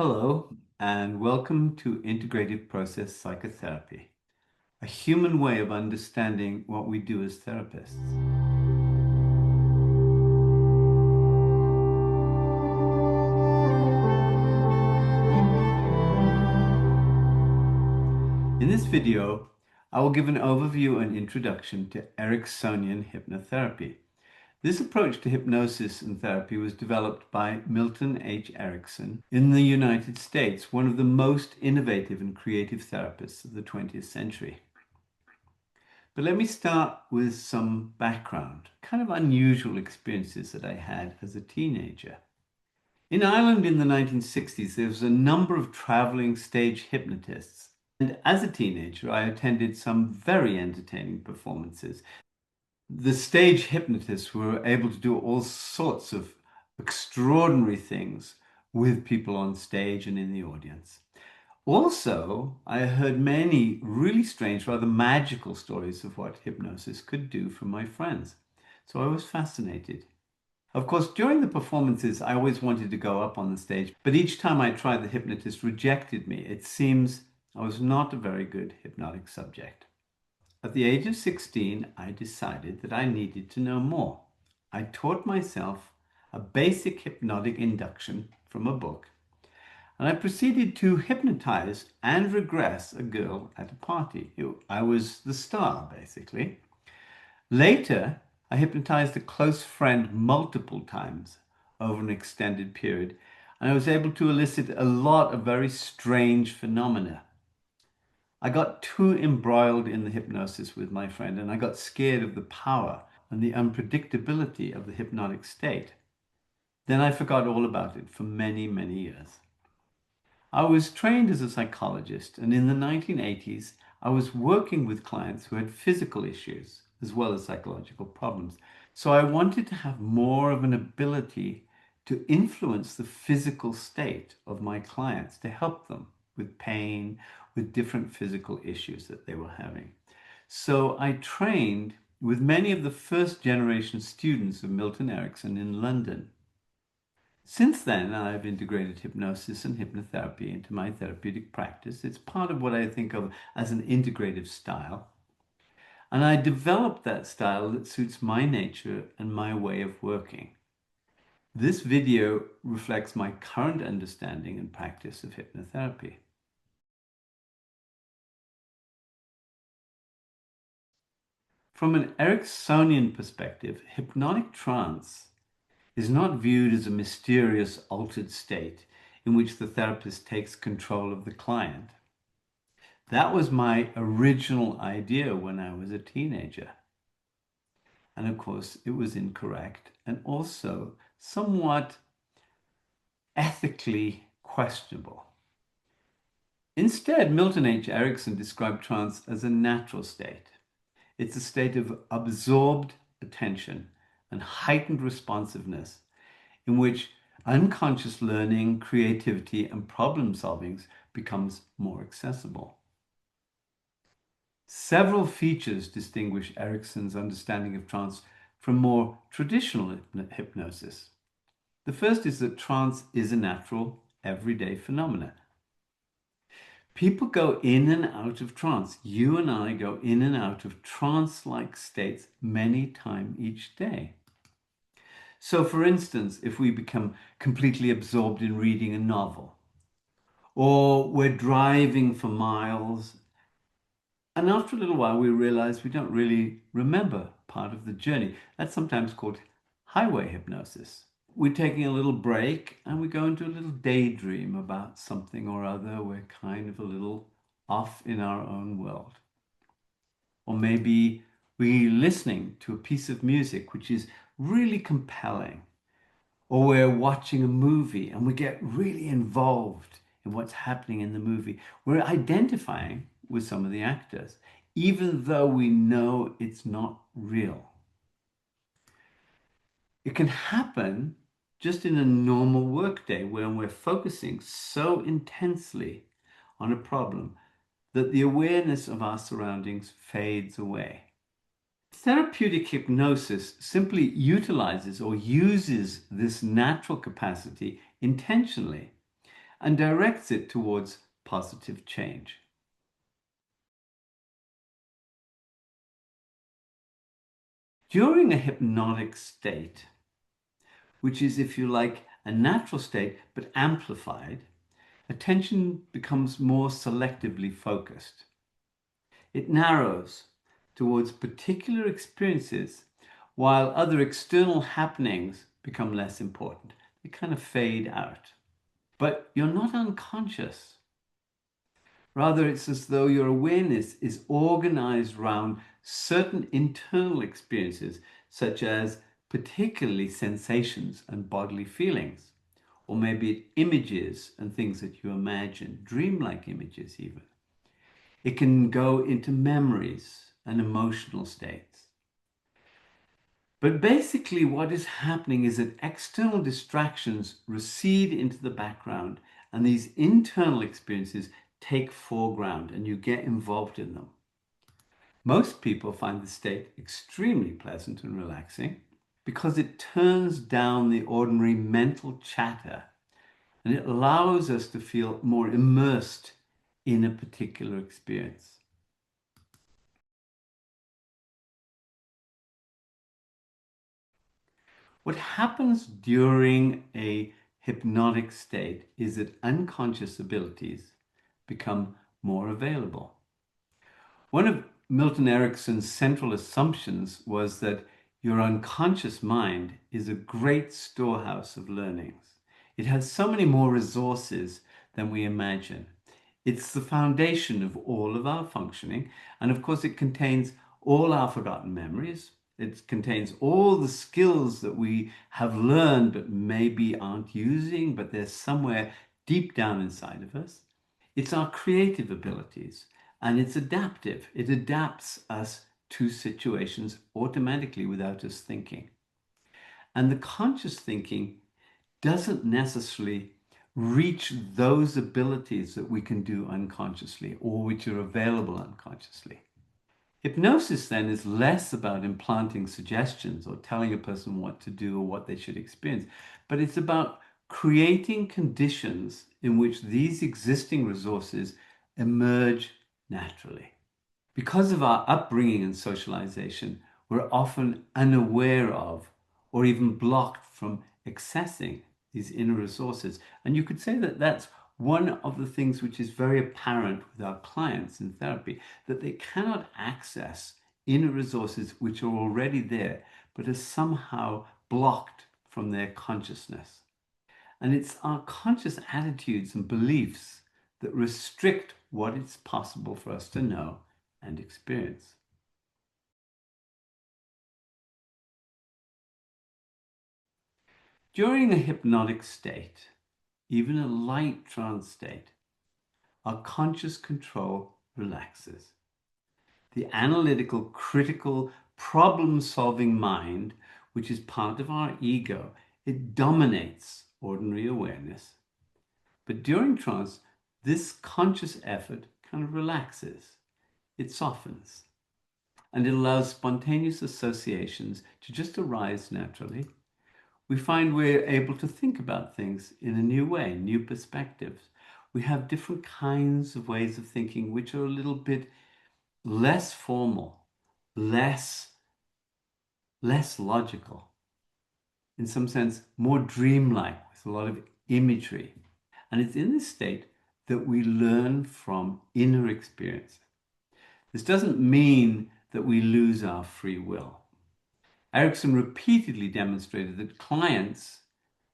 Hello, and welcome to Integrative Process Psychotherapy, a human way of understanding what we do as therapists. In this video, I will give an overview and introduction to Ericksonian Hypnotherapy. This approach to hypnosis and therapy was developed by Milton H. Erickson in the United States, one of the most innovative and creative therapists of the 20th century. But let me start with some background, kind of unusual experiences that I had as a teenager. In Ireland in the 1960s, there was a number of traveling stage hypnotists. And as a teenager, I attended some very entertaining performances. The stage hypnotists were able to do all sorts of extraordinary things with people on stage and in the audience. Also, I heard many really strange, rather magical stories of what hypnosis could do from my friends. So I was fascinated. Of course, during the performances, I always wanted to go up on the stage, but each time I tried, the hypnotist rejected me. It seems I was not a very good hypnotic subject. At the age of 16, I decided that I needed to know more. I taught myself a basic hypnotic induction from a book, and I proceeded to hypnotize and regress a girl at a party. I was the star, basically. Later, I hypnotized a close friend multiple times over an extended period, and I was able to elicit a lot of very strange phenomena. I got too embroiled in the hypnosis with my friend, and I got scared of the power and the unpredictability of the hypnotic state. Then I forgot all about it for many, many years. I was trained as a psychologist, and in the 1980s, I was working with clients who had physical issues as well as psychological problems. So I wanted to have more of an ability to influence the physical state of my clients to help them with pain, with different physical issues that they were having. So I trained with many of the first generation students of Milton Erickson in London. Since then, I've integrated hypnosis and hypnotherapy into my therapeutic practice. It's part of what I think of as an integrative style. And I developed that style that suits my nature and my way of working. This video reflects my current understanding and practice of hypnotherapy. From an Ericksonian perspective, hypnotic trance is not viewed as a mysterious altered state in which the therapist takes control of the client. That was my original idea when I was a teenager. And of course, it was incorrect and also somewhat ethically questionable. Instead, Milton H. Erickson described trance as a natural state. It's a state of absorbed attention and heightened responsiveness in which unconscious learning, creativity, and problem solving becomes more accessible. Several features distinguish Erickson's understanding of trance from more traditional hypnosis. The first is that trance is a natural, everyday phenomenon. People go in and out of trance. You and I go in and out of trance-like states many times each day. So, for instance, if we become completely absorbed in reading a novel, or we're driving for miles, and after a little while we realize we don't really remember part of the journey. That's sometimes called highway hypnosis. We're taking a little break and we go into a little daydream about something or other. We're kind of a little off in our own world. Or maybe we're listening to a piece of music which is really compelling. Or we're watching a movie and we get really involved in what's happening in the movie. We're identifying with some of the actors, even though we know it's not real. It can happen just in a normal workday when we're focusing so intensely on a problem that the awareness of our surroundings fades away. Therapeutic hypnosis simply utilizes or uses this natural capacity intentionally and directs it towards positive change. During a hypnotic state, which is, if you like, a natural state but amplified, attention becomes more selectively focused. It narrows towards particular experiences while other external happenings become less important. They kind of fade out. But you're not unconscious. Rather, it's as though your awareness is organized around certain internal experiences, such as particularly sensations and bodily feelings, or maybe images and things that you imagine, dreamlike images even. It can go into memories and emotional states. But basically what is happening is that external distractions recede into the background and these internal experiences take foreground and you get involved in them. Most people find the state extremely pleasant and relaxing because it turns down the ordinary mental chatter and it allows us to feel more immersed in a particular experience. What happens during a hypnotic state is that unconscious abilities become more available. One of Milton Erickson's central assumptions was that your unconscious mind is a great storehouse of learnings. It has so many more resources than we imagine. It's the foundation of all of our functioning, and of course it contains all our forgotten memories. It contains all the skills that we have learned but maybe aren't using, but they're somewhere deep down inside of us. It's our creative abilities, and it's adaptive. It adapts us to situations automatically without us thinking. And the conscious thinking doesn't necessarily reach those abilities that we can do unconsciously or which are available unconsciously. Hypnosis then is less about implanting suggestions or telling a person what to do or what they should experience, but it's about creating conditions in which these existing resources emerge naturally. Because of our upbringing and socialization, we're often unaware of or even blocked from accessing these inner resources. And you could say that that's one of the things which is very apparent with our clients in therapy, that they cannot access inner resources which are already there, but are somehow blocked from their consciousness. And it's our conscious attitudes and beliefs that restrict what it's possible for us to know and experience. During a hypnotic state, even a light trance state, our conscious control relaxes. The analytical, critical, problem-solving mind, which is part of our ego, it dominates ordinary awareness. But during trance, this conscious effort kind of relaxes. It softens. And it allows spontaneous associations to just arise naturally. We find we're able to think about things in a new way, new perspectives. We have different kinds of ways of thinking which are a little bit less formal, less logical, in some sense more dreamlike with a lot of imagery. And it's in this state that we learn from inner experience. This doesn't mean that we lose our free will. Erickson repeatedly demonstrated that clients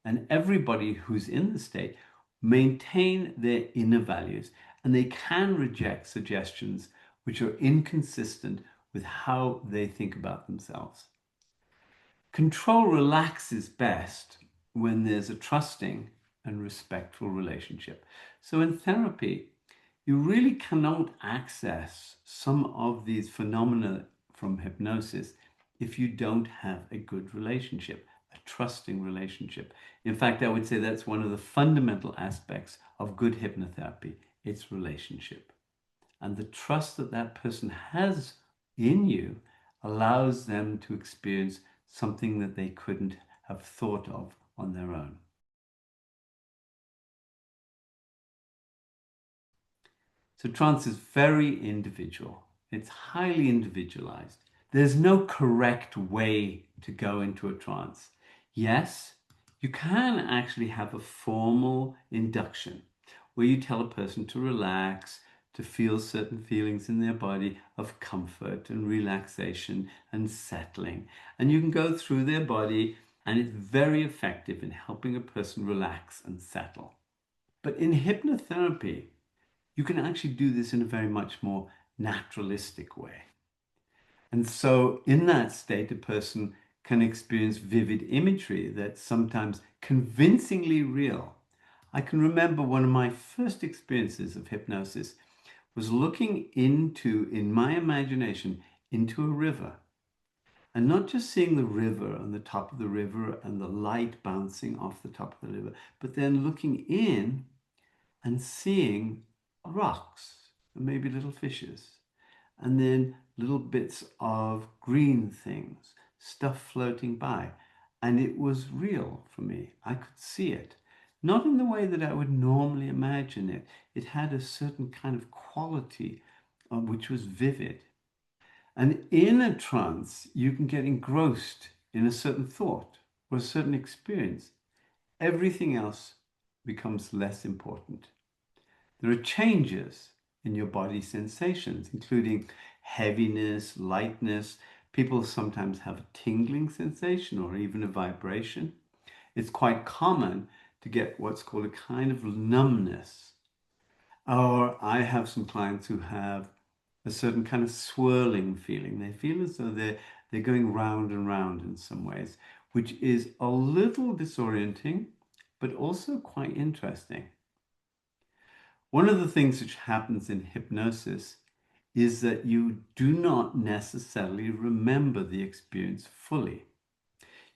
and everybody who's in the state maintain their inner values and they can reject suggestions which are inconsistent with how they think about themselves. Control relaxes best when there's a trusting and respectful relationship. So in therapy, you really cannot access some of these phenomena from hypnosis if you don't have a good relationship, a trusting relationship. In fact, I would say that's one of the fundamental aspects of good hypnotherapy. It's relationship. And the trust that that person has in you allows them to experience something that they couldn't have thought of on their own. So trance is very individual. It's highly individualized. There's no correct way to go into a trance. Yes, you can actually have a formal induction where you tell a person to relax, to feel certain feelings in their body of comfort and relaxation and settling. And you can go through their body, and it's very effective in helping a person relax and settle. But in hypnotherapy, you can actually do this in a very much more naturalistic way. And so in that state, a person can experience vivid imagery that's sometimes convincingly real. I can remember one of my first experiences of hypnosis was looking into, in my imagination, into a river. And not just seeing the river and the top of the river and the light bouncing off the top of the river, but then looking in and seeing rocks and maybe little fishes, and then little bits of green things, stuff floating by. And it was real for me. I could see it. Not in the way that I would normally imagine it. It had a certain kind of quality which was vivid. And in a trance, you can get engrossed in a certain thought or a certain experience. Everything else becomes less important. There are changes in your body sensations, including heaviness, lightness. People sometimes have a tingling sensation or even a vibration. It's quite common to get what's called a kind of numbness. Or I have some clients who have a certain kind of swirling feeling. They feel as though they're going round and round in some ways, which is a little disorienting, but also quite interesting. One of the things which happens in hypnosis is that you do not necessarily remember the experience fully.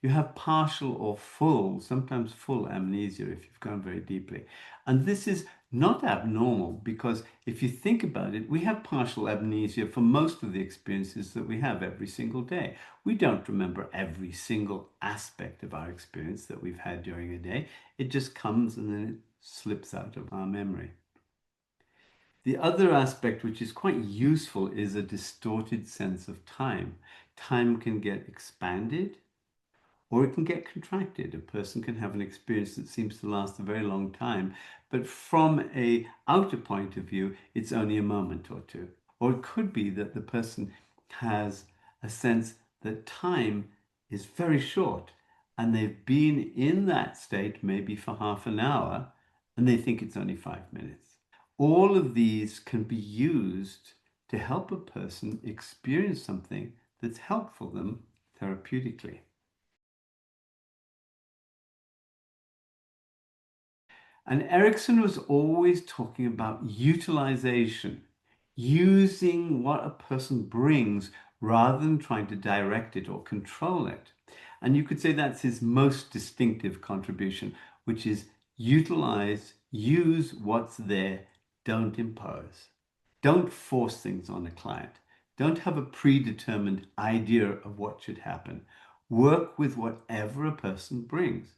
You have partial or full, sometimes full amnesia if you've gone very deeply. And this is not abnormal because if you think about it, we have partial amnesia for most of the experiences that we have every single day. We don't remember every single aspect of our experience that we've had during a day. It just comes and then it slips out of our memory. The other aspect, which is quite useful, is a distorted sense of time. Time can get expanded or it can get contracted. A person can have an experience that seems to last a very long time, but from an outer point of view, it's only a moment or two. Or it could be that the person has a sense that time is very short and they've been in that state maybe for half an hour and they think it's only 5 minutes. All of these can be used to help a person experience something that's helpful them therapeutically. And Erickson was always talking about utilization, using what a person brings rather than trying to direct it or control it. And you could say that's his most distinctive contribution, which is utilize, use what's there, don't impose. Don't force things on a client. Don't have a predetermined idea of what should happen. Work with whatever a person brings.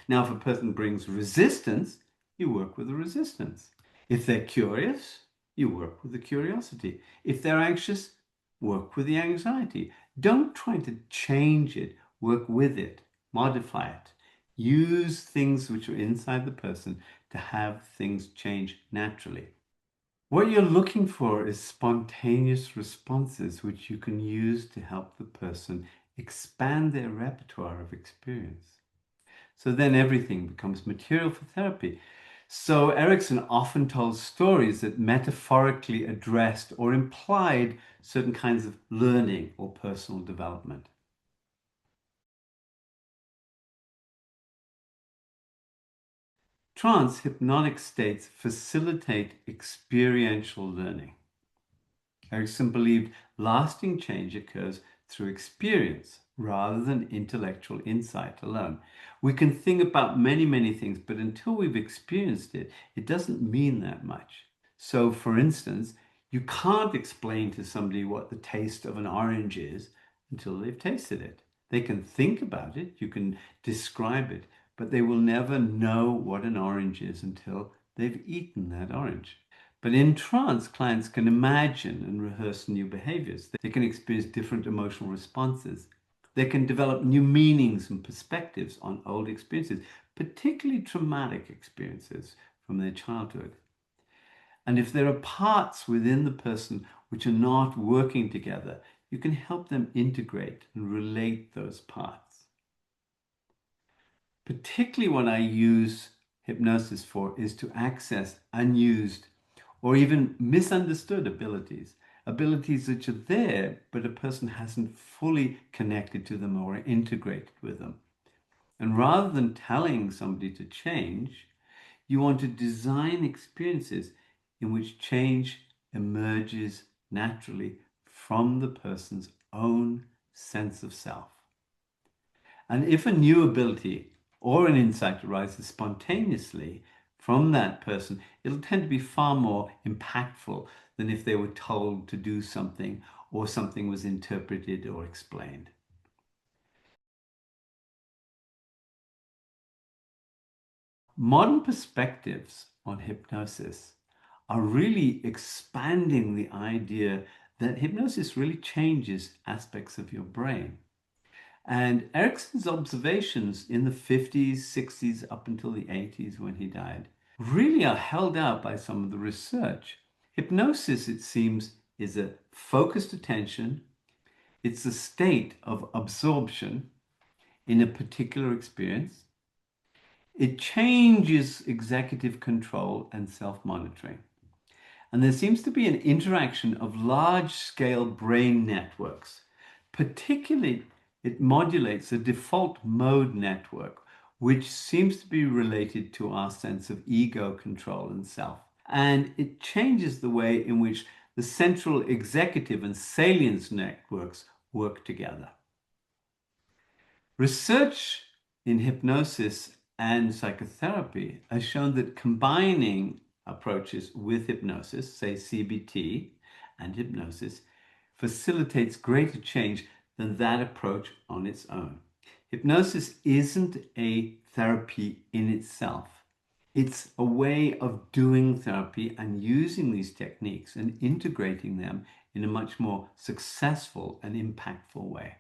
Now, if a person brings resistance, you work with the resistance. If they're curious, you work with the curiosity. If they're anxious, work with the anxiety. Don't try to change it, work with it, modify it. Use things which are inside the person to have things change naturally. What you're looking for is spontaneous responses which you can use to help the person expand their repertoire of experience. So then everything becomes material for therapy. So Erickson often told stories that metaphorically addressed or implied certain kinds of learning or personal development. Trance hypnotic states facilitate experiential learning. Erickson believed lasting change occurs through experience rather than intellectual insight alone. We can think about many, many things, but until we've experienced it, it doesn't mean that much. So, for instance, you can't explain to somebody what the taste of an orange is until they've tasted it. They can think about it, you can describe it, but they will never know what an orange is until they've eaten that orange. But in trance, clients can imagine and rehearse new behaviors. They can experience different emotional responses. They can develop new meanings and perspectives on old experiences, particularly traumatic experiences from their childhood. And if there are parts within the person which are not working together, you can help them integrate and relate those parts. Particularly what I use hypnosis for is to access unused or even misunderstood abilities, abilities which are there, but a person hasn't fully connected to them or integrated with them. And rather than telling somebody to change, you want to design experiences in which change emerges naturally from the person's own sense of self. And if a new ability or an insight arises spontaneously from that person, it'll tend to be far more impactful than if they were told to do something or something was interpreted or explained. Modern perspectives on hypnosis are really expanding the idea that hypnosis really changes aspects of your brain. And Erickson's observations in the 50s, 60s, up until the 80s when he died, really are held out by some of the research. Hypnosis, it seems, is a focused attention. It's a state of absorption in a particular experience. It changes executive control and self-monitoring. And there seems to be an interaction of large-scale brain networks. Particularly, it modulates a default mode network, which seems to be related to our sense of ego control and self. And it changes the way in which the central executive and salience networks work together. Research in hypnosis and psychotherapy has shown that combining approaches with hypnosis, say CBT and hypnosis, facilitates greater change than that approach on its own. Hypnosis isn't a therapy in itself. It's a way of doing therapy and using these techniques and integrating them in a much more successful and impactful way.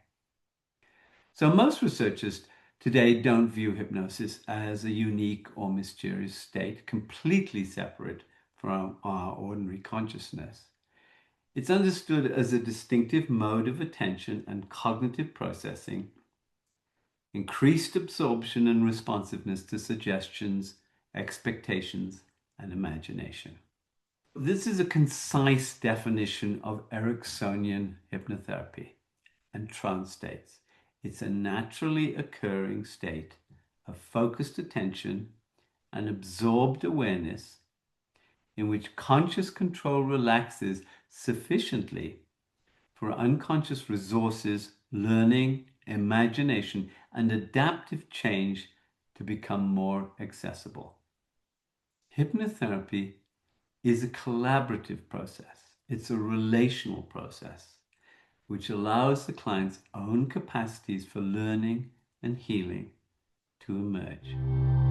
So most researchers today don't view hypnosis as a unique or mysterious state, completely separate from our ordinary consciousness. It's understood as a distinctive mode of attention and cognitive processing, increased absorption and responsiveness to suggestions, expectations, and imagination. This is a concise definition of Ericksonian hypnotherapy and trance states. It's a naturally occurring state of focused attention and absorbed awareness in which conscious control relaxes sufficiently for unconscious resources, learning, imagination, and adaptive change to become more accessible. Hypnotherapy is a collaborative process. It's a relational process which allows the client's own capacities for learning and healing to emerge.